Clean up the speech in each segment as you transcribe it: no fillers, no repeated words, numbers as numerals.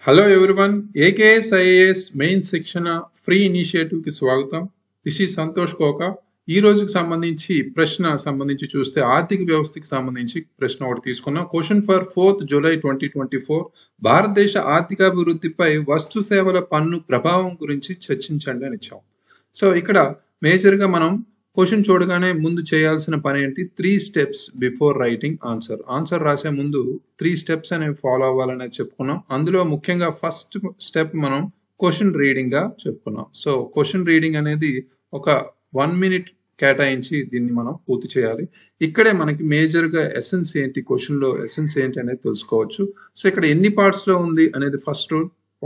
Hello everyone, AKS IAS main శిక్షణ free initiative కి స్వాగతం. దిస్ ఈ సంతోష్ కోక. ఈ రోజుకి సంబంధించి చూస్తే ఆర్థిక వ్యవస్థకి సంబంధించి ప్రశ్న ఒకటి తీసుకున్నాం. Question for 4th July 2024. భారతదేశ ఆర్థికాభివృద్ధిపై వస్తు సేవల పన్ను ప్రభావం గురించి చర్చించండి అని ఇచ్చాం. సో ఇక్కడ మేజర్ గా మనం క్వశ్చన్ చూడగానే ముందు చేయాల్సిన పని ఏంటి? 3 steps బిఫోర్ రైటింగ్ ఆన్సర్ రాసే ముందు 3 steps అనేవి ఫాలో అవ్వాలనేది చెప్పుకున్నాం. అందులో ముఖ్యంగా ఫస్ట్ స్టెప్ మనం క్వశ్చన్ రీడింగ్ గా చెప్పుకున్నాం. సో క్వశ్చన్ రీడింగ్ అనేది ఒక 1 minute కేటాయించి దీన్ని మనం పూర్తి చేయాలి. ఇక్కడే మనకి మేజర్ గా ఎసెన్స్ ఏంటి, క్వశ్చన్ లో ఎసెన్స్ ఏంటి అనేది తెలుసుకోవచ్చు. సో ఇక్కడ ఎన్ని పార్ట్స్ లో ఉంది అనేది ఫస్ట్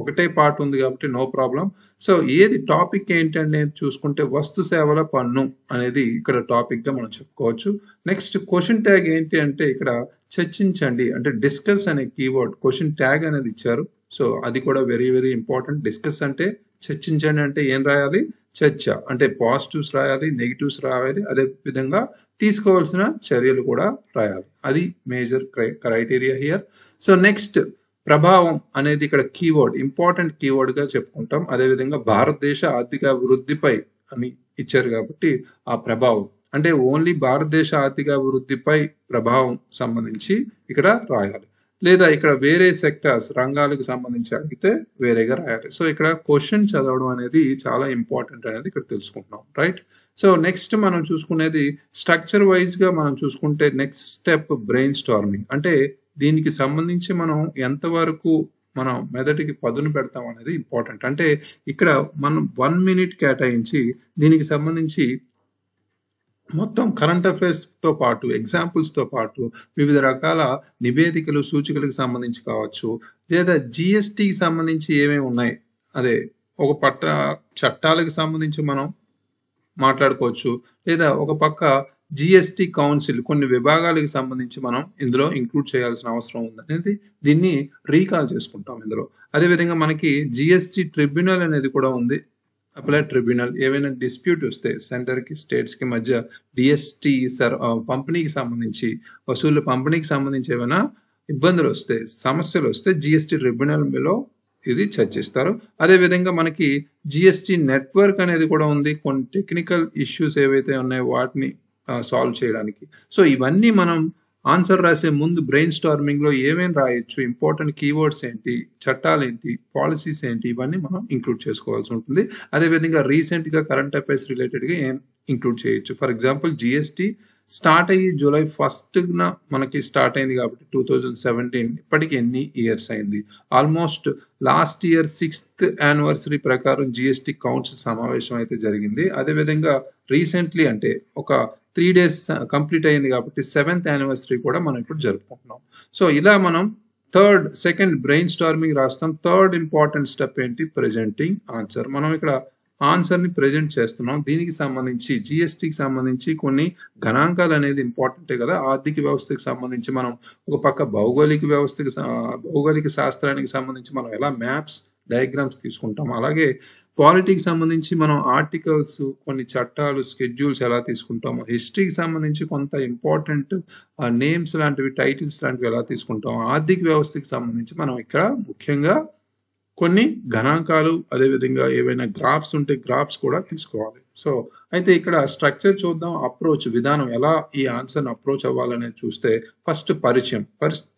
ఒకటే పార్ట్ ఉంది కాబట్టి నో ప్రాబ్లం. సో ఏది టాపిక్ ఏంటి అనేది చూసుకుంటే వస్తు సేవల పన్ను అనేది ఇక్కడ టాపిక్ గా మనం చెప్పుకోవచ్చు. నెక్స్ట్ క్వశ్చన్ ట్యాగ్ ఏంటి అంటే ఇక్కడ చర్చించండి అంటే డిస్కస్ అనే కీవర్డ్ క్వశ్చన్ ట్యాగ్ అనేది ఇచ్చారు. సో అది కూడా వెరీ వెరీ ఇంపార్టెంట్. డిస్కస్ అంటే చర్చించండి అంటే ఏం రాయాలి? చర్చ అంటే పాజిటివ్స్ రాయాలి, నెగిటివ్స్ రాయాలి, అదే విధంగా తీసుకోవాల్సిన చర్యలు కూడా రాయాలి. అది major criteria here. So next ప్రభావం అనేది ఇక్కడ కీవర్డ్, ఇంపార్టెంట్ కీవర్డ్ గా చెప్పుకుంటాం. అదేవిధంగా భారతదేశ ఆర్థిక అభివృద్ధిపై అని ఇచ్చారు కాబట్టి ఆ ప్రభావం అంటే ఓన్లీ భారతదేశ ఆర్థిక అభివృద్ధిపై ప్రభావం సంబంధించి ఇక్కడ రాయాలి. లేదా ఇక్కడ వేరే సెక్టార్స్ రంగాలకు సంబంధించి అడిగితే వేరేగా రాయాలి. సో ఇక్కడ క్వశ్చన్ చదవడం అనేది చాలా ఇంపార్టెంట్ అనేది ఇక్కడ తెలుసుకుంటున్నాం, రైట్? సో నెక్స్ట్ మనం చూసుకునేది స్ట్రక్చర్ వైజ్ గా మనం చూసుకుంటే నెక్స్ట్ స్టెప్ బ్రెయిన్ స్టార్మింగ్. అంటే దీనికి సంబంధించి మనం ఎంతవరకు మనం మెదటికి పదును పెడతాం అనేది ఇంపార్టెంట్. అంటే ఇక్కడ మనం 1 minute కేటాయించి దీనికి సంబంధించి మొత్తం కరెంట్ అఫైర్స్ తో పాటు ఎగ్జాంపుల్స్ తో పాటు వివిధ రకాల నివేదికలు సూచికలకు సంబంధించి కావచ్చు, లేదా జిఎస్టికి సంబంధించి ఏమేమి ఉన్నాయి, అదే ఒక చట్టాలకు సంబంధించి మనం మాట్లాడుకోవచ్చు, లేదా ఒక పక్క జిఎస్టి కౌన్సిల్ కొన్ని విభాగాలకు సంబంధించి మనం ఇందులో ఇంక్లూడ్ చేయాల్సిన అవసరం ఉంది అనేది దీన్ని రీకాల్ చేసుకుంటాం ఇందులో. అదేవిధంగా మనకి జిఎస్టి ట్రిబ్యునల్ అనేది కూడా ఉంది. అప్లైడ్ ట్రిబ్యునల్ ఏవైనా డిస్ప్యూట్ వస్తే సెంటర్ కి స్టేట్స్ కి మధ్య డిఎస్టి పంపిణీకి సంబంధించి వసూళ్ల పంపిణీకి సంబంధించి ఏమైనా ఇబ్బందులు వస్తే సమస్యలు వస్తే జిఎస్టి ట్రిబ్యునల్ లో ఇది చర్చిస్తారు. అదేవిధంగా మనకి జిఎస్టి నెట్వర్క్ అనేది కూడా ఉంది. కొన్ని టెక్నికల్ ఇష్యూస్ ఏవైతే ఉన్నాయో వాటిని సాల్వ్ చేయడానికి. సో ఇవన్నీ మనం ఆన్సర్ రాసే ముందు బ్రెయిన్ స్టార్మింగ్ లో ఏమేమి రాయొచ్చు, ఇంపార్టెంట్ కీవర్డ్స్ ఏంటి, చట్టాలు ఏంటి, పాలసీస్ ఏంటి, ఇవన్నీ మనం ఇంక్లూడ్ చేసుకోవాల్సి ఉంటుంది. అదేవిధంగా రీసెంట్ గా కరెంట్ అఫైర్స్ రిలేటెడ్ గా ఏం ఇంక్లూడ్ చేయొచ్చు. ఫర్ ఎగ్జాంపుల్ జిఎస్టి స్టార్ట్ అయ్యి July 1st మనకి స్టార్ట్ అయింది కాబట్టి 2017 ఇప్పటికి ఎన్ని ఇయర్స్ అయింది? Almost last year 6th anniversary ప్రకారం జిఎస్టి కౌన్సిల్ సమావేశం అయితే జరిగింది. అదేవిధంగా రీసెంట్లీ అంటే ఒక 3 days కంప్లీట్ అయింది కాబట్టి 7th anniversary కూడా మనం ఇప్పుడు జరుపుకుంటున్నాం. సో ఇలా మనం సెకండ్ బ్రెయిన్ స్టార్మింగ్ రాస్తాం. థర్డ్ ఇంపార్టెంట్ స్టెప్ ఏంటి? Presenting answer. మనం ఇక్కడ ఆన్సర్ ని ప్రెజెంట్ చేస్తున్నాం. దీనికి సంబంధించి జిఎస్టికి సంబంధించి కొన్ని గణాంకాలు అనేది ఇంపార్టెంటే కదా. ఆర్థిక వ్యవస్థకి సంబంధించి మనం ఒక పక్క భౌగోళిక శాస్త్రానికి సంబంధించి మనం ఎలా మ్యాప్స్ డయాగ్రామ్స్ తీసుకుంటాం, అలాగే పాలిటీకి సంబంధించి మనం ఆర్టికల్స్, కొన్ని చట్టాలు, స్కెడ్యూల్స్ ఎలా తీసుకుంటాము, హిస్టరీకి సంబంధించి కొంత ఇంపార్టెంట్ నేమ్స్ లాంటివి, టైటిల్స్ లాంటివి ఎలా తీసుకుంటాం, ఆర్థిక వ్యవస్థకి సంబంధించి మనం ఇక్కడ ముఖ్యంగా కొన్ని గణాంకాలు, అదేవిధంగా ఏవైనా గ్రాఫ్స్ ఉంటే గ్రాఫ్స్ కూడా తీసుకోవాలి. సో అయితే ఇక్కడ స్ట్రక్చర్ చూద్దాం. అప్రోచ్ విధానం ఎలా ఈ ఆన్సర్ని అప్రోచ్ అవ్వాలనేది చూస్తే ఫస్ట్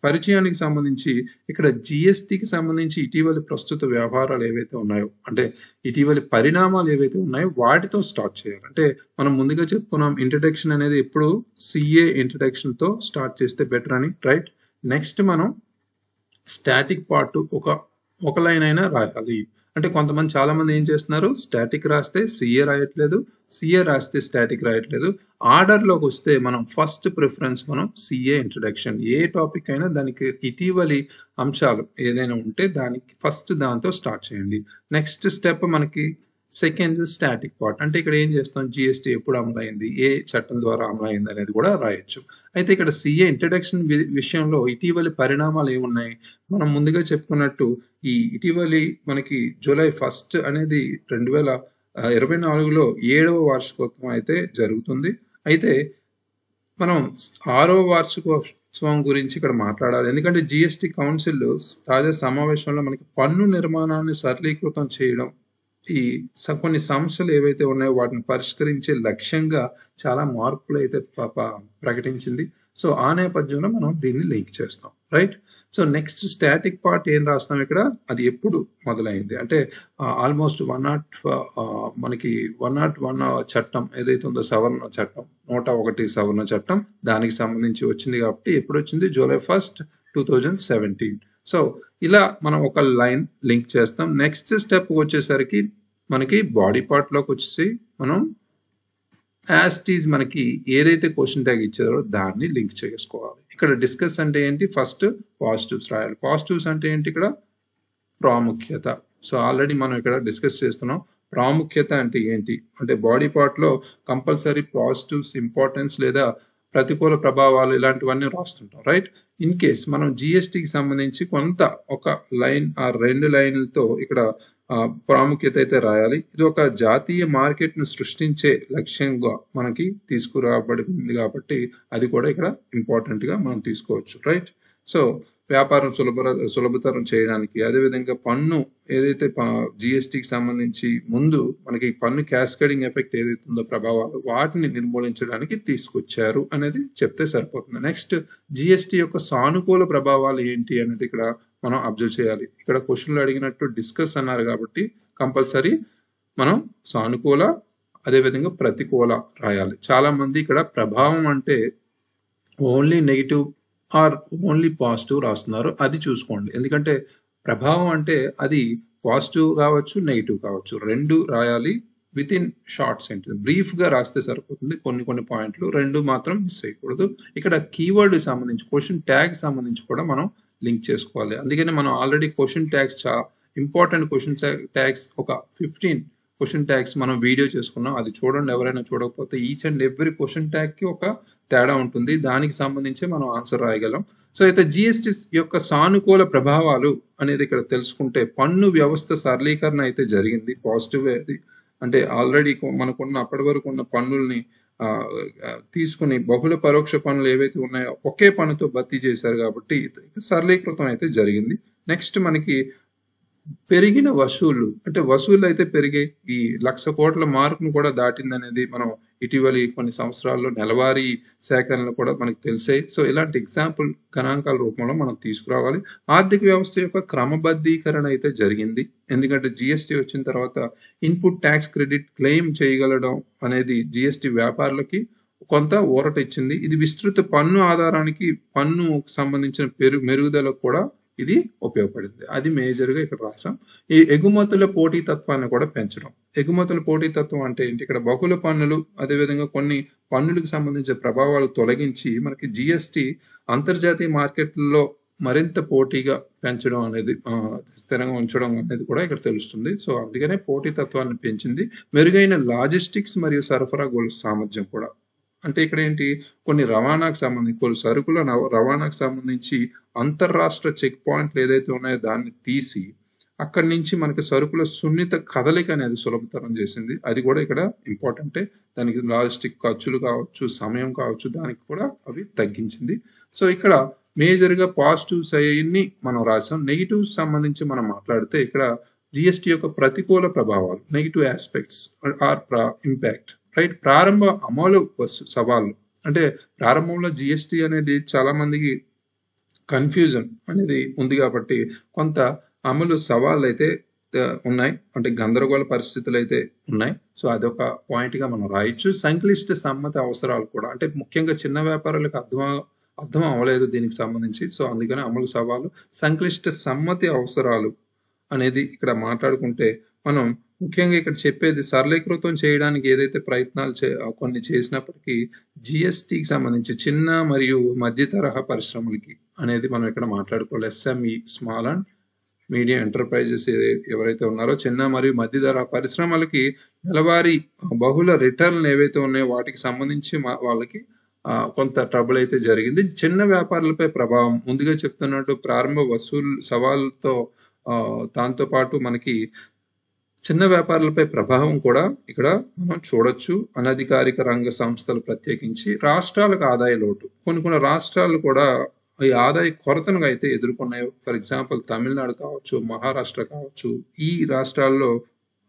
పరిచయానికి సంబంధించి ఇక్కడ జిఎస్టికి సంబంధించి ఇటీవలి ప్రస్తుత వ్యవహారాలు ఏవైతే ఉన్నాయో, అంటే ఇటీవలి పరిణామాలు ఏవైతే ఉన్నాయో వాటితో స్టార్ట్ చేయాలి. అంటే మనం ముందుగా చెప్పుకున్నాం ఇంట్రడక్షన్ అనేది ఎప్పుడు సిఏ ఇంట్రడక్షన్ తో స్టార్ట్ చేస్తే బెటర్ అని, రైట్? నెక్స్ట్ మనం స్టాటిక్ పార్ట్ ఒక లైన్ అయినా రాయాలి. అంటే కొంతమంది చాలా మంది ఏం చేస్తున్నారు, స్టాటిక్ రాస్తే సిఏ రాయట్లేదు, సిఏ రాస్తే స్టాటిక్ రాయట్లేదు. ఆర్డర్ లోకి వస్తే మనం ఫస్ట్ ప్రిఫరెన్స్ మనం సిఏ ఇంట్రడక్షన్. ఏ టాపిక్ అయినా దానికి ఇటీవలి అంశాలు ఏదైనా ఉంటే దానికి ఫస్ట్ దాంతో స్టార్ట్ చేయండి. నెక్స్ట్ స్టెప్ మనకి సెకండ్ స్టాటిక్ పార్ట్. అంటే ఇక్కడ ఏం చేస్తాం, జిఎస్టి ఎప్పుడు అమలైంది, ఏ చట్టం ద్వారా అమలైంది అనేది కూడా రాయొచ్చు. అయితే ఇక్కడ సిఏ ఇంట్రడక్షన్ విషయంలో ఇటీవలి పరిణామాలు ఏమున్నాయి? మనం ముందుగా చెప్పుకున్నట్టు ఈ ఇటీవలి మనకి July 1st అనేది 2024లో 7వ వార్షికోత్సవం అయితే జరుగుతుంది. అయితే మనం 6వ గురించి ఇక్కడ మాట్లాడాలి. ఎందుకంటే జిఎస్టి కౌన్సిల్ తాజా సమావేశంలో మనకి పన్ను నిర్మాణాన్ని సరళీకృతం చేయడం, ఈ కొన్ని సమస్యలు ఏవైతే ఉన్నాయో వాటిని పరిష్కరించే లక్ష్యంగా చాలా మార్పులు అయితే ప్రకటించింది. సో ఆ నేపథ్యంలో మనం దీన్ని లింక్ చేస్తాం, right? So next static part ఏం రాస్తాం ఇక్కడ, అది ఎప్పుడు మొదలైంది అంటే ఆల్మోస్ట్ 101 చట్టం ఏదైతే ఉందో సవరణ చట్టం, 101 సవరణ చట్టం దానికి సంబంధించి వచ్చింది కాబట్టి ఎప్పుడు వచ్చింది, July 1, 2017. సో ఇలా మనం ఒక లైన్ లింక్ చేస్తాం. నెక్స్ట్ స్టెప్ వచ్చేసరికి మనకి బాడీ పార్ట్ లోకి వచ్చేసి మనం యాస్టీజ్ మనకి ఏదైతే క్వశ్చన్ ట్యాగ్ ఇచ్చారో దాన్ని లింక్ చేసుకోవాలి. ఇక్కడ డిస్కస్ అంటే ఏంటి, ఫస్ట్ పాజిటివ్స్ రాయాలి. పాజిటివ్స్ అంటే ఏంటి, ఇక్కడ ప్రాముఖ్యత. సో ఆల్రెడీ మనం ఇక్కడ డిస్కస్ చేస్తున్నాం. ప్రాముఖ్యత అంటే ఏంటి అంటే బాడీ పార్ట్ లో కంపల్సరీ పాజిటివ్స్, ఇంపార్టెన్స్ లేదా ప్రతికూల ప్రభావాలు ఇలాంటివన్నీ రాస్తుంటాం, రైట్? ఇన్ కేస్ మనం జిఎస్టికి సంబంధించి కొంత ఒక లైన్ ఆ 2 లైన్లతో ఇక్కడ ప్రాముఖ్యత అయితే రాయాలి. ఇది ఒక జాతీయ మార్కెట్ ను సృష్టించే లక్ష్యంగా మనకి తీసుకురాబడింది కాబట్టి అది కూడా ఇక్కడ ఇంపార్టెంట్ గా మనం తీసుకోవచ్చు, రైట్? సో వ్యాపారం సులభతరం చేయడానికి, అదేవిధంగా పన్ను ఏదైతే జిఎస్టికి సంబంధించి ముందు మనకి పన్ను క్యాస్కేడింగ్ ఎఫెక్ట్ ఏదైతే ఉందో ప్రభావాలు, వాటిని నిర్మూలించడానికి తీసుకొచ్చారు అనేది చెప్తే సరిపోతుంది. నెక్స్ట్ జిఎస్టి యొక్క సానుకూల ప్రభావాలు ఏంటి అనేది ఇక్కడ మనం అబ్జర్వ్ చేయాలి. ఇక్కడ క్వశ్చన్లు అడిగినట్టు డిస్కస్ అన్నారు కాబట్టి కంపల్సరీ మనం సానుకూల అదేవిధంగా ప్రతికూల రాయాలి. చాలా మంది ఇక్కడ ప్రభావం అంటే only negative or only positive రాస్తున్నారు, అది చూసుకోండి. ఎందుకంటే ప్రభావం అంటే అది పాజిటివ్ కావచ్చు, నెగిటివ్ కావచ్చు, 2 రాయాలి. With in short sentence brief గా రాస్తే సరిపోతుంది. కొన్ని పాయింట్లు 2 మాత్రం మిస్ అయ్యకూడదు. ఇక్కడ కీవర్డ్ సంబంధించి క్వశ్చన్ ట్యాగ్ సంబంధించి కూడా మనం లింక్ చేసుకోవాలి. అందుకని మనం already question tags important question tags ఒక 15 క్వశ్చన్ ట్యాగ్స్ మనం వీడియో చేసుకున్నాం, అది చూడండి ఎవరైనా చూడకపోతే. Each and every question tag కి ఒక తేడా ఉంటుంది, దానికి సంబంధించి మనం ఆన్సర్ రాయగలం. సో అయితే జిఎస్టి యొక్క సానుకూల ప్రభావాలు అనేది ఇక్కడ తెలుసుకుంటే పన్ను వ్యవస్థ సరళీకరణ అయితే జరిగింది, పాజిటివ్ అది. అంటే ఆల్రెడీ మనకున్న అప్పటి వరకు ఉన్న పన్నుల్ని తీసుకుని బహుళ పరోక్ష పన్నులు ఏవైతే ఉన్నాయో ఒకే పన్నుతో భర్తీ చేశారు కాబట్టి సరళీకృతం అయితే జరిగింది. నెక్స్ట్ మనకి పెరిగిన వసూళ్లు, అంటే వసూళ్లు అయితే పెరిగే ఈ 1,00,000 కోట్ల మార్కును కూడా దాటింది అనేది మనం ఇటీవలి కొన్ని సంవత్సరాల్లో నెలవారీ సేకరణలు కూడా మనకు తెలిసాయి. సో ఇలాంటి ఎగ్జాంపుల్ గణాంకాల రూపంలో మనం తీసుకురావాలి. ఆర్థిక వ్యవస్థ యొక్క క్రమబద్ధీకరణ అయితే జరిగింది. ఎందుకంటే జిఎస్టి వచ్చిన తర్వాత ఇన్పుట్ ట్యాక్స్ క్రెడిట్ క్లెయిమ్ చేయగలడం అనేది జిఎస్టి వ్యాపారులకి కొంత ఊరట ఇచ్చింది. ఇది విస్తృత పన్ను ఆధారానికి పన్ను సంబంధించిన మెరుగుదలకు కూడా ఇది ఉపయోగపడింది. అది మేజర్ గా ఇక్కడ రాసాం. ఈ ఎగుమతుల పోటీతత్వాన్ని కూడా పెంచడం. ఎగుమతుల పోటీతత్వం అంటే ఏంటి, ఇక్కడ బహుళ పన్నులు అదేవిధంగా కొన్ని పన్నులకు సంబంధించిన ప్రభావాలు తొలగించి మనకి జిఎస్టి అంతర్జాతీయ మార్కెట్లలో మరింత పోటీగా పెంచడం అనేది, స్థిరంగా ఉంచడం అనేది కూడా ఇక్కడ తెలుస్తుంది. సో అందుకనే పోటీతత్వాన్ని పెంచింది. మెరుగైన లాజిస్టిక్స్ మరియు సరఫరా గొలుసు సామర్థ్యం కూడా. అంటే ఇక్కడ ఏంటి, కొన్ని రవాణాకు సంబంధించి కొన్ని సరుకుల రవాణాకు సంబంధించి అంతర్రాష్ట్ర చెక్ పాయింట్లు ఏదైతే ఉన్నాయో దాన్ని తీసి అక్కడి నుంచి మనకి సరుకుల సున్నిత కదలిక అనేది సులభతరం చేసింది. అది కూడా ఇక్కడ ఇంపార్టెంటే. దానికి లాజిస్టిక్ ఖర్చులు కావచ్చు, సమయం కావచ్చు, దానికి కూడా అవి తగ్గించింది. సో ఇక్కడ మేజర్ గా పాజిటివ్స్ అయ్యి మనం రాసాం. నెగిటివ్స్ సంబంధించి మనం మాట్లాడితే ఇక్కడ జిఎస్టి యొక్క ప్రతికూల ప్రభావాలు, negative aspects or impact, right? ప్రారంభ అమలు సవాళ్ళు, అంటే ప్రారంభంలో జిఎస్టి అనేది చాలా మందికి కన్ఫ్యూజన్ అనేది ఉంది కాబట్టి కొంత అమలు సవాళ్ళు అయితే ఉన్నాయి, అంటే గందరగోళ పరిస్థితులు అయితే ఉన్నాయి. సో అదొక పాయింట్ గా మనం రాయొచ్చు. సంక్లిష్ట సమ్మతి అవసరాలు కూడా, అంటే ముఖ్యంగా చిన్న వ్యాపారాలకు అర్థం అవ్వలేదు దీనికి సంబంధించి. సో అందుకని అమలు సవాలు, సంక్లిష్ట సమ్మతి అవసరాలు అనేది ఇక్కడ మాట్లాడుకుంటే మనం ముఖ్యంగా ఇక్కడ చెప్పేది సరళీకృతం చేయడానికి ఏదైతే ప్రయత్నాలు కొన్ని చేసినప్పటికీ జిఎస్టికి సంబంధించి చిన్న మరియు మధ్య తరహా పరిశ్రమలకి అనేది మనం ఇక్కడ మాట్లాడుకోవాలి. SME, small and medium enterprises ఎవరైతే ఉన్నారో చిన్న మరియు మధ్య తరహా పరిశ్రమలకి నెలవారీ బహుళ రిటర్న్లు ఏవైతే ఉన్నాయో వాటికి సంబంధించి వాళ్ళకి కొంత ట్రబుల్ అయితే జరిగింది. చిన్న వ్యాపారులపై ప్రభావం ముందుగా చెప్తున్నట్టు ప్రారంభ వసూలు సవాళ్ళతో దాంతో పాటు మనకి చిన్న వ్యాపారులపై ప్రభావం కూడా ఇక్కడ మనం చూడొచ్చు. అనధికారిక రంగ సంస్థలు ప్రత్యేకించి రాష్ట్రాలకు ఆదాయ లోటు. కొన్ని రాష్ట్రాలు కూడా ఈ ఆదాయ కొరతను అయితే ఎదుర్కొన్నాయి. ఫర్ ఎగ్జాంపుల్ తమిళనాడు కావచ్చు, మహారాష్ట్ర కావచ్చు. ఈ రాష్ట్రాల్లో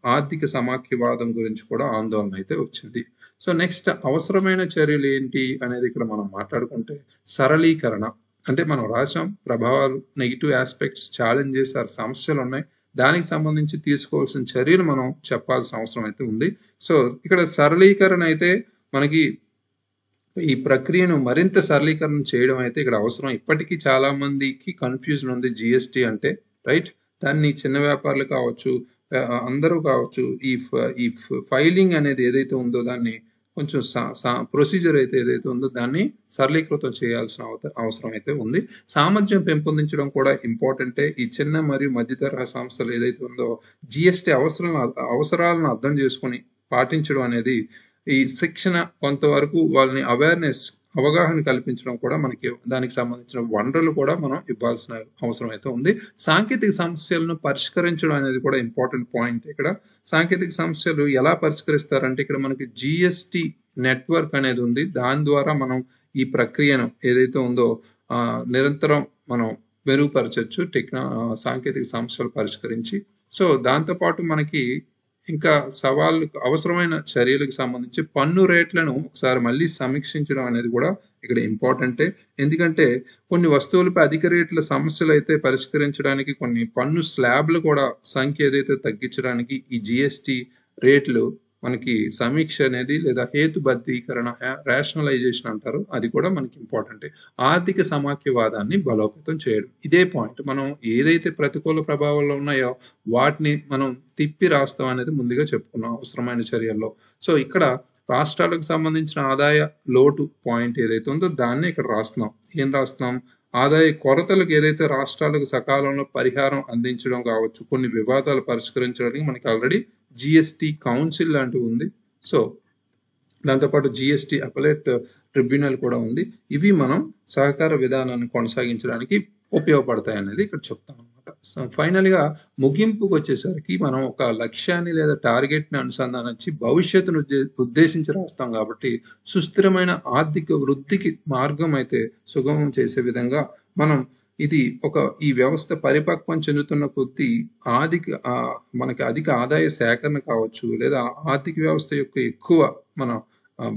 ఆర్థిక సమాఖ్యవాదం గురించి కూడా ఆందోళన అయితే వచ్చింది. సో నెక్స్ట్ అవసరమైన చర్యలు ఏంటి అనేది ఇక్కడ మనం మాట్లాడుకుంటే సరళీకరణ. అంటే మనం రాసాం ప్రభావాలు, నెగిటివ్ ఆస్పెక్ట్స్, ఛాలెంజెస్ ఆర్ సమస్యలు ఉన్నాయి. దానికి సంబంధించి తీసుకోవాల్సిన చర్యలు మనం చెప్పాల్సిన అవసరం అయితే ఉంది. సో ఇక్కడ సరళీకరణ అయితే మనకి ఈ ప్రక్రియను మరింత సరళీకరణ చేయడం అయితే ఇక్కడ అవసరం. ఇప్పటికీ చాలా మందికి కన్ఫ్యూజన్ ఉంది జిఎస్టి అంటే, రైట్? దాన్ని చిన్న వ్యాపారులు కావచ్చు, అందరూ కావచ్చు, ఈ ఫైలింగ్ అనేది ఏదైతే ఉందో దాన్ని కొంచెం ప్రొసీజర్ అయితే ఏదైతే ఉందో దాన్ని సరళీకృతం చేయాల్సిన అవసరం అయితే ఉంది. సామర్థ్యం పెంపొందించడం కూడా ఇంపార్టెంటే. ఈ చిన్న మరియు మధ్య తరహా సంస్థలు ఏదైతే ఉందో జిఎస్టి అవసరాలను అర్థం చేసుకుని పాటించడం అనేది, ఈ శిక్షణ కొంతవరకు వాళ్ళని అవగాహన కల్పించడం కూడా మనకి దానికి సంబంధించిన వనరులు కూడా మనం ఇవ్వాల్సిన అవసరం అయితే ఉంది. సాంకేతిక సమస్యలను పరిష్కరించడం అనేది కూడా ఇంపార్టెంట్ పాయింట్. ఇక్కడ సాంకేతిక సమస్యలు ఎలా పరిష్కరిస్తారంటే ఇక్కడ మనకి జిఎస్టి నెట్వర్క్ అనేది ఉంది. దాని ద్వారా మనం ఈ ప్రక్రియను ఏదైతే ఉందో నిరంతరం మనం మెరుగుపరచచ్చు సాంకేతిక సమస్యలు పరిష్కరించి. సో దాంతోపాటు మనకి ఇంకా అవసరమైన చర్యలకు సంబంధించి పన్ను రేట్లను ఒకసారి మళ్ళీ సమీక్షించడం అనేది కూడా ఇక్కడ ఇంపార్టెంటే. ఎందుకంటే కొన్ని వస్తువులపై అధిక రేట్ల సమస్యలు అయితే పరిష్కరించడానికి కొన్ని పన్ను స్లాబ్లు కూడా సంఖ్య ఏదైతే తగ్గించడానికి ఈ జిఎస్టి రేట్లు మనకి సమీక్ష అనేది లేదా హేతుబద్ధీకరణ, రేషనలైజేషన్ అంటారు, అది కూడా మనకి ఇంపార్టెంట్. ఆర్థిక సమాఖ్యవాదాన్ని బలోపేతం చేయడం, ఇదే పాయింట్. మనం ఏదైతే ప్రతికూల ప్రభావాలు ఉన్నాయో వాటిని మనం తిప్పి రాస్తాం అనేది ముందుగా చెప్పుకున్నాం అవసరమైన చర్యల్లో. సో ఇక్కడ రాష్ట్రాలకు సంబంధించిన ఆదాయ లోటు పాయింట్ ఏదైతే ఉందో దాన్ని ఇక్కడ రాస్తున్నాం. ఏం రాస్తున్నాం? ఆదాయ కొరతలకు ఏదైతే రాష్ట్రాలకు సకాలంలో పరిహారం అందించడం కావచ్చు, కొన్ని వివాదాలు పరిష్కరించడానికి మనకి ఆల్రెడీ జిఎస్టి కౌన్సిల్ లాంటివి ఉంది. సో దాంతోపాటు జిఎస్టి అపలేట్ ట్రిబ్యునల్ కూడా ఉంది. ఇవి మనం సహకార విధానాన్ని కొనసాగించడానికి ఉపయోగపడతాయి అనేది ఇక్కడ చెప్తాం అనమాట. సో ఫైనల్గా ముగింపుకు వచ్చేసరికి మనం ఒక లక్ష్యాన్ని లేదా టార్గెట్ని అనుసంధానించి భవిష్యత్తును ఉద్దేశించి రాస్తాం కాబట్టి సుస్థిరమైన ఆర్థిక వృద్ధికి మార్గం అయితే సుగమం చేసే విధంగా మనం ఈ వ్యవస్థ పరిపక్వం చెందుతున్న కొద్దీ మనకి అధిక ఆదాయ సేకరణ కావచ్చు, లేదా ఆర్థిక వ్యవస్థ యొక్క ఎక్కువ మన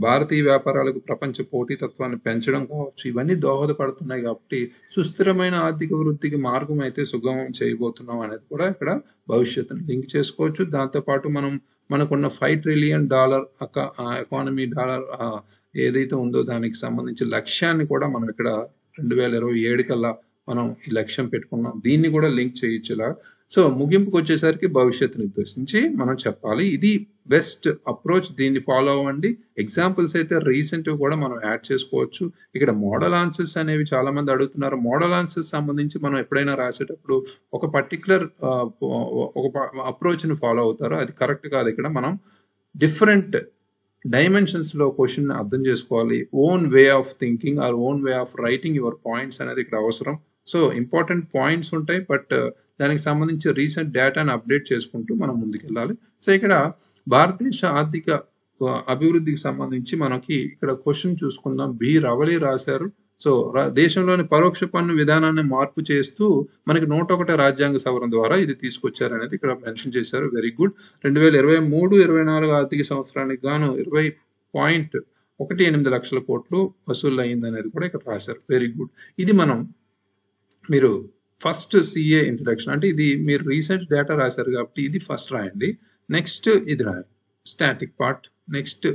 భారతీయ వ్యాపారాలకు ప్రపంచ పోటీతత్వాన్ని పెంచడం కావచ్చు, ఇవన్నీ దోహదపడుతున్నాయి. కాబట్టి సుస్థిరమైన ఆర్థిక వృద్ధికి మార్గం అయితే సుగమం చేయబోతున్నాం అనేది కూడా ఇక్కడ భవిష్యత్తును లింక్ చేసుకోవచ్చు. దాంతోపాటు మనకున్న $5 ట్రిలియన్ ఎకానమీ డాలర్ ఏదైతే ఉందో దానికి సంబంధించి లక్ష్యాన్ని కూడా మనం ఇక్కడ 2027 కల్లా మనం ఈ లక్ష్యం పెట్టుకున్నాం. దీన్ని కూడా లింక్ చేయొచ్చులా. సో ముగింపుకు వచ్చేసరికి భవిష్యత్తును ఉద్దేశించి మనం చెప్పాలి. ఇది బెస్ట్ అప్రోచ్. దీన్ని ఫాలో అవ్వండి. ఎగ్జాంపుల్స్ అయితే రీసెంట్ కూడా మనం యాడ్ చేసుకోవచ్చు. ఇక్కడ మోడల్ ఆన్సర్స్ అనేవి చాలా మంది అడుగుతున్నారు. మోడల్ ఆన్సర్స్ సంబంధించి మనం ఎప్పుడైనా రాసేటప్పుడు ఒక పర్టికులర్ ఒక అప్రోచ్ని ఫాలో అవుతారు, అది కరెక్ట్ కాదు. ఇక్కడ మనం డిఫరెంట్ డైమెన్షన్స్ లో క్వశ్చన్ అర్థం చేసుకోవాలి. Own way of thinking or own way of writing your points అనేది ఇక్కడ అవసరం. సో ఇంపార్టెంట్ పాయింట్స్ ఉంటాయి, బట్ దానికి సంబంధించి రీసెంట్ డేటాను అప్డేట్ చేసుకుంటూ మనం ముందుకెళ్ళాలి. సో ఇక్కడ భారతదేశ ఆర్థిక అభివృద్ధికి సంబంధించి మనకి ఇక్కడ క్వశ్చన్ చూసుకుందాం. బి రవలి రాశారు. సో దేశంలోని పరోక్ష పన్ను విధానాన్ని మార్పు చేస్తూ మనకి 101 రాజ్యాంగ సవరణ ద్వారా ఇది తీసుకొచ్చారనేది ఇక్కడ మెన్షన్ చేశారు. Very good. 2023-24 ఆర్థిక సంవత్సరానికి గాను 20.18 లక్షల కోట్లు వసూలు అయింది అనేది కూడా ఇక్కడ రాశారు. Very good. ఇది మీరు ఫస్ట్ సిఏ ఇంట్రడక్షన్, అంటే ఇది మీరు రీసెంట్ డేటా రాశారు కాబట్టి ఇది ఫస్ట్ రాయండి. నెక్స్ట్ ఇది రాయాలి స్టాటిక్ పార్ట్, నెక్స్ట్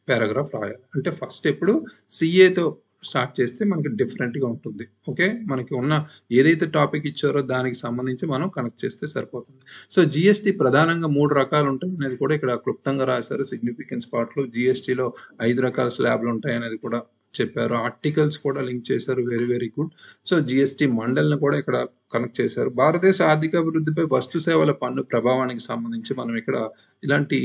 పారాగ్రాఫ్ రాయాలి. అంటే ఫస్ట్ ఎప్పుడు సిఏతో స్టార్ట్ చేస్తే మనకి డిఫరెంట్గా ఉంటుంది. ఓకే, మనకి ఉన్న ఏదైతే టాపిక్ ఇచ్చారో దానికి సంబంధించి మనం కనెక్ట్ చేస్తే సరిపోతుంది. సో జిఎస్టి ప్రధానంగా 3 రకాలు ఉంటాయి అనేది కూడా ఇక్కడ క్లుప్తంగా రాశారు. సిగ్నిఫికెన్స్ పార్ట్లో జిఎస్టిలో 5 రకాల స్లాబ్లు ఉంటాయి అనేది కూడా చెప్పారు. ఆర్టికల్స్ కూడా లింక్ చేశారు. Very very good. So GST మండలిని కూడా ఇక్కడ కనెక్ట్ చేశారు. భారతదేశ ఆర్థిక అభివృద్ధిపై వస్తు సేవల పన్ను ప్రభావానికి సంబంధించి మనం ఇక్కడ ఇలాంటి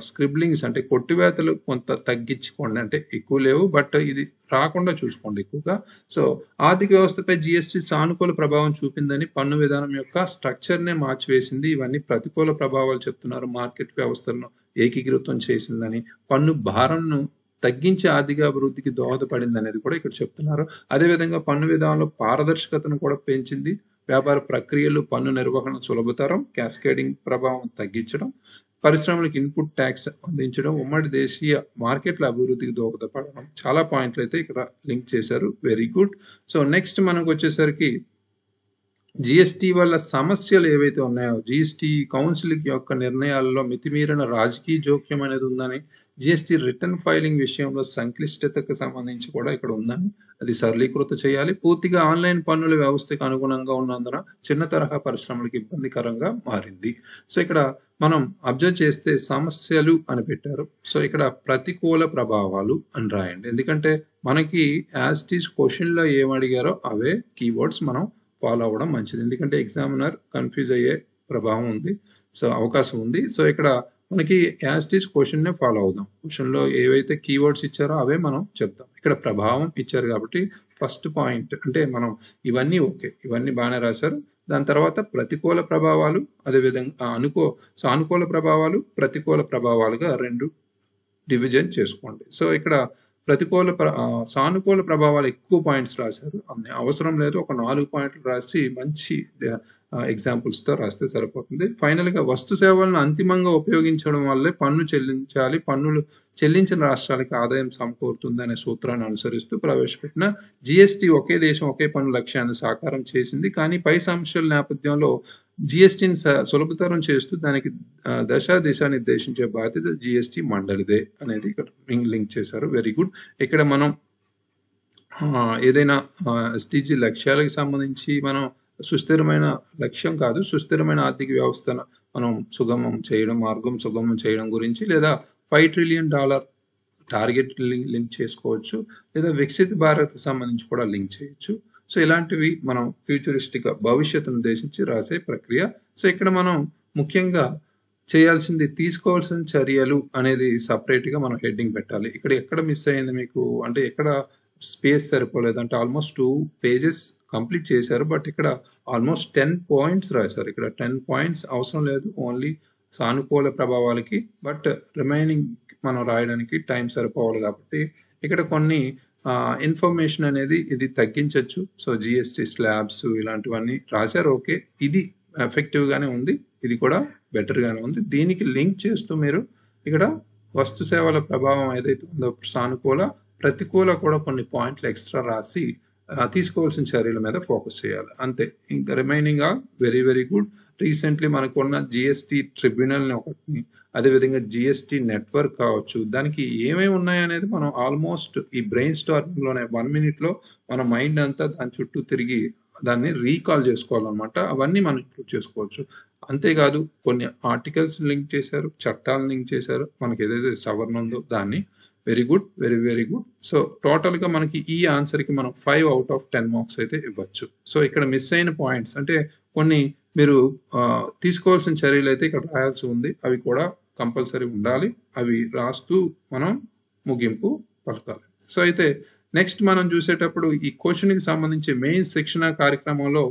స్క్రిబ్లింగ్స్ అంటే కొట్టివేతలు కొంత తగ్గించుకోండి, అంటే ఎక్కువ లేవు బట్ ఇది రాకుండా చూసుకోండి ఎక్కువగా. సో ఆర్థిక వ్యవస్థపై జిఎస్టి సానుకూల ప్రభావం చూపిందని, పన్ను విధానం యొక్క స్ట్రక్చర్నే మార్చివేసింది, ఇవన్నీ ప్రతికూల ప్రభావాలు చెప్తున్నారు, మార్కెట్ వ్యవస్థలను ఏకీకృతం చేసిందని, పన్ను భారంను తగ్గించి ఆర్థిక అభివృద్ధికి దోహదపడింది అనేది కూడా ఇక్కడ చెప్తున్నారు. అదేవిధంగా పన్ను విధానంలో పారదర్శకతను కూడా పెంచింది, వ్యాపార ప్రక్రియలు పన్ను నిర్వహణ సులభతరం, క్యాస్కేడింగ్ ప్రభావం తగ్గించడం, పరిశ్రమలకు ఇన్పుట్ ట్యాక్స్ అందించడం, ఉమ్మడి దేశీయ మార్కెట్ల అభివృద్ధికి దోహదపడడం, చాలా పాయింట్లు అయితే ఇక్కడ లింక్ చేశారు. Very good. సో నెక్స్ట్ మనకు వచ్చేసరికి జిఎస్టి వల్ల సమస్యలు ఏవైతే ఉన్నాయో, జిఎస్టి కౌన్సిల్ యొక్క నిర్ణయాల్లో మితిమీరిన రాజకీయ జోక్యం అనేది ఉందని, జిఎస్టి రిటర్న్ ఫైలింగ్ విషయంలో సంక్లిష్టతకు సంబంధించి కూడా ఇక్కడ ఉందని, అది సరళీకృత చేయాలి, పూర్తిగా ఆన్లైన్ పన్నుల వ్యవస్థకు అనుగుణంగా ఉన్నందున చిన్న తరహా పరిశ్రమలకు ఇబ్బందికరంగా మారింది. సో ఇక్కడ మనం అబ్జర్వ్ చేస్తే సమస్యలు అని పెట్టారు. సో ఇక్కడ ప్రతికూల ప్రభావాలు అని రాయండి, ఎందుకంటే మనకి యాజ్ ఇట్ ఈస్ క్వశ్చన్లో ఏమడిగారో అవే కీవర్డ్స్ మనం ఫాలో అవ్వడం మంచిది, ఎందుకంటే ఎగ్జామినర్ కన్ఫ్యూజ్ అయ్యే ప్రభావం ఉంది, సో అవకాశం ఉంది. సో ఇక్కడ మనకి యాజ్ ఇట్ ఈస్ క్వశ్చన్నే ఫాలో అవుదాం, క్వశ్చన్లో ఏవైతే కీవర్డ్స్ ఇచ్చారో అవే మనం చెప్తాం. ఇక్కడ ప్రభావం ఇచ్చారు కాబట్టి ఫస్ట్ పాయింట్ అంటే మనం ఇవన్నీ ఓకే, ఇవన్నీ బాగానే రాశారు. దాని తర్వాత ప్రతికూల ప్రభావాలు, అదేవిధంగా సానుకూల ప్రభావాలు, ప్రతికూల ప్రభావాలుగా రెండు డివిజన్ చేసుకోండి. సో ఇక్కడ సానుకూల ప్రభావాలు ఎక్కువ పాయింట్స్ రాశారు, అన్ని అవసరం లేదు, ఒక 4 పాయింట్లు రాసి మంచి ఎగ్జాంపుల్స్తో రాస్తే సరిపోతుంది. ఫైనల్గా వస్తు సేవలను అంతిమంగా ఉపయోగించడం వల్లే పన్ను చెల్లించాలి, పన్నులు చెల్లించిన రాష్ట్రాలకి ఆదాయం సమకూరుతుంది అనే సూత్రాన్ని అనుసరిస్తూ ప్రవేశపెట్టిన జిఎస్టి ఒకే దేశం ఒకే పన్ను లక్ష్యాన్ని సాకారం చేసింది, కానీ పై సమస్యల నేపథ్యంలో జిఎస్టిని సులభతరం చేస్తూ దానికి దిశా నిర్దేశించే బాధ్యత జిఎస్టి మండలిదే అనేది ఇక్కడ లింక్ చేశారు. Very good. ఇక్కడ మనం ఏదైనా ఎస్డిజి లక్ష్యాలకు సంబంధించి మనం సుస్థిరమైన లక్ష్యం కాదు, సుస్థిరమైన ఆర్థిక వ్యవస్థను మనం మార్గం సుగమం చేయడం గురించి, లేదా $5 ట్రిలియన్ టార్గెట్ లింక్ చేసుకోవచ్చు, లేదా వికసిత భారత్ సంబంధించి కూడా లింక్ చేయొచ్చు. సో ఇలాంటివి మనం ఫ్యూచరిస్టిక్ భవిష్యత్తును ఉద్దేశించి రాసే ప్రక్రియ. సో ఇక్కడ మనం ముఖ్యంగా చేయాల్సింది తీసుకోవాల్సిన చర్యలు అనేది సపరేట్గా మనం హెడ్డింగ్ పెట్టాలి. ఇక్కడ ఎక్కడ మిస్ అయింది మీకు అంటే ఎక్కడ స్పేస్ సరిపోలేదు అంటే ఆల్మోస్ట్ 2 పేజెస్ కంప్లీట్ చేశారు, బట్ ఇక్కడ ఆల్మోస్ట్ 10 పాయింట్స్ రాశారు. ఇక్కడ 10 పాయింట్స్ అవసరం లేదు, ఓన్లీ సానుకూల ప్రభావాలకి, బట్ రిమైనింగ్ మనం రాయడానికి టైం సరిపోవాలి కాబట్టి ఇక్కడ కొన్ని ఇన్ఫర్మేషన్ అనేది ఇది తగ్గించవచ్చు. సో జిఎస్టి స్లాబ్స్ ఇలాంటివన్నీ రాశారు, ఓకే, ఇది ఎఫెక్టివ్గానే ఉంది, ఇది కూడా బెటర్గానే ఉంది. దీనికి లింక్ చేస్తూ మీరు ఇక్కడ వస్తు సేవల ప్రభావం ఏదైతే ఉందో సానుకూల ప్రతికూల కూడా కొన్ని పాయింట్లు ఎక్స్ట్రా రాసి తీసుకోవాల్సిన చర్యల మీద ఫోకస్ చేయాలి, అంతే. ఇంకా remaining all very very good. Recently మనకున్న జిఎస్టి ట్రిబ్యునల్ని ఒకటి, అదేవిధంగా జిఎస్టి నెట్వర్క్ కావచ్చు, దానికి ఏమేమి ఉన్నాయనేది మనం ఆల్మోస్ట్ ఈ బ్రెయిన్ స్టార్మింగ్లోనే 1 minute మన మైండ్ అంతా దాని చుట్టూ తిరిగి దాన్ని రీకాల్ చేసుకోవాలన్నమాట. అవన్నీ మనం ఇంక్లూడ్ చేసుకోవచ్చు. అంతేకాదు కొన్ని ఆర్టికల్స్ లింక్ చేశారు, చట్టాలను లింక్ చేశారు, మనకి ఏదైతే సవరణ ఉందో దాన్ని. Very good, very very good. So టోటల్గా మనకి ఈ ఆన్సర్కి మనం 5 out of 10 మార్క్స్ అయితే ఇవ్వచ్చు. సో ఇక్కడ మిస్ అయిన పాయింట్స్ అంటే కొన్ని మీరు తీసుకోవాల్సిన చర్యలు అయితే ఇక్కడ రాయాల్సి ఉంది, అవి కూడా కంపల్సరీ ఉండాలి, అవి రాస్తూ మనం ముగింపు పలకాలి. సో అయితే నెక్స్ట్ మనం చూసేటప్పుడు ఈ క్వశ్చన్కి సంబంధించి మెయిన్ శిక్షణ కార్యక్రమంలో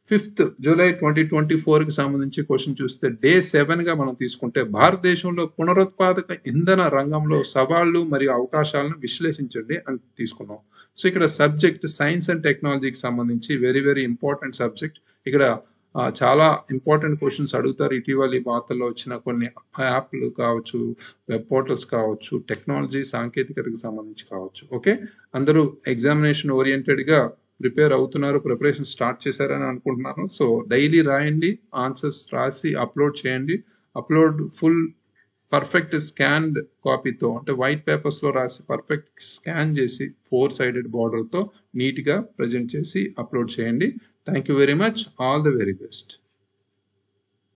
5th July 2024కి సంబంధించి క్వశ్చన్ చూస్తే డే 7గా మనం తీసుకుంటే భారతదేశంలో పునరుత్పాదక ఇంధన రంగంలో సవాళ్లు మరియు అవకాశాలను విశ్లేషించండి అని తీసుకున్నాం. సో ఇక్కడ సబ్జెక్ట్ సైన్స్ అండ్ టెక్నాలజీకి సంబంధించి వెరీ వెరీ ఇంపార్టెంట్ సబ్జెక్ట్. ఇక్కడ చాలా ఇంపార్టెంట్ క్వశ్చన్స్ అడుగుతారు. ఇటీవల వార్తల్లో వచ్చిన కొన్ని యాప్లు కావచ్చు, వెబ్ పోర్టల్స్ కావచ్చు, టెక్నాలజీ సాంకేతికతకు సంబంధించి కావచ్చు. ఓకే, అందరూ ఎగ్జామినేషన్ ఓరియంటెడ్గా ప్రిపేర్ అవుతున్నారు, ప్రిపరేషన్ స్టార్ట్ చేశారని అనుకుంటున్నాను. సో డైలీ రాయండి, ఆన్సర్స్ రాసి అప్లోడ్ చేయండి. అప్లోడ్ ఫుల్ పర్ఫెక్ట్ స్కాన్డ్ కాపీతో అంటే వైట్ పేపర్స్లో రాసి పర్ఫెక్ట్ స్కాన్ చేసి 4-sided బార్డర్తో నీట్గా ప్రజెంట్ చేసి అప్లోడ్ చేయండి. Thank you very much. All the very best.